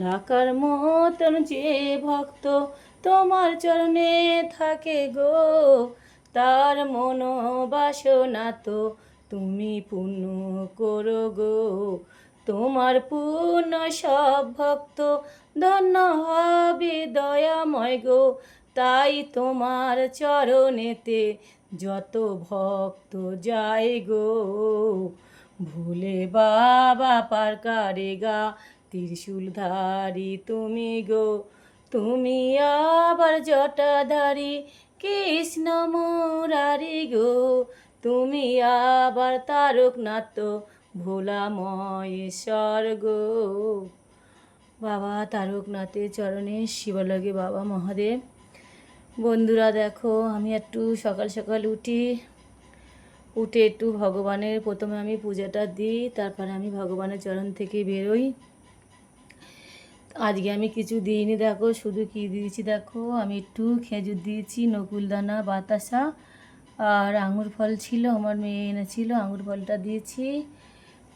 ঢাকার মতন যে ভক্ত তোমার চরণে থাকে গো, তার মনোবাসনা তো তুমি পূর্ণ করো গো। তোমার পূর্ণ সব ভক্ত ধন্য হবে দয়াময় গো, তাই তোমার চরণেতে যত ভক্ত যায় গো। ভোলে বাবা পার কারেগা ত্রিশূলধারী তুমি গো, তুমি আবার জটাধারী কৃষ্ণ মুরারি গো, তুমি আবার তারকনাথ ভোলা মহেশ্বর গো। বাবা তারকনাথের চরণে শিবলগে বাবা মহাদেব। বন্ধুরা দেখো, আমি একটু সকাল সকাল উঠে একটু ভগবানের প্রথমে আমি পূজাটা দিই, তারপরে আমি ভগবানের চরণ থেকে বেরোই। আজকে আমি কিছু দিইনি, দেখো শুধু কি দিয়েছি দেখো, আমি একটু খেজুর দিয়েছি, নকুলদানা, বাতাসা আর আঙুর ফল ছিল, আমার মেয়ে এনেছিল, আঙুর ফলটা দিয়েছি।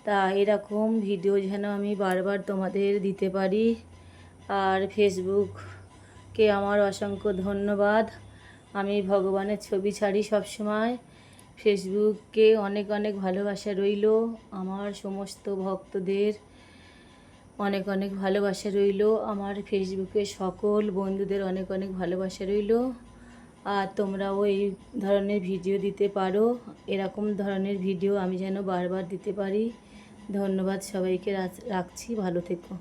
তা এরকম ভিডিও যেন আমি বারবার তোমাদের দিতে পারি। আর ফেসবুককে আমার অসংখ্য ধন্যবাদ। আমি ভগবানের ছবি ছাড়ি সবসময়। ফেসবুককে অনেক অনেক ভালোবাসা রইল, আমার সমস্ত ভক্তদের অনেক অনেক ভালোবাসা রইল, আমার ফেসবুকে সকল বন্ধুদের অনেক অনেক ভালোবাসা রইল। আর তোমরাও এই ধরনের ভিডিও দিতে পারো, এরকম ধরনের ভিডিও আমি যেন বারবার দিতে পারি। ধন্যবাদ সবাইকে, রাখছি, ভালো থেকো।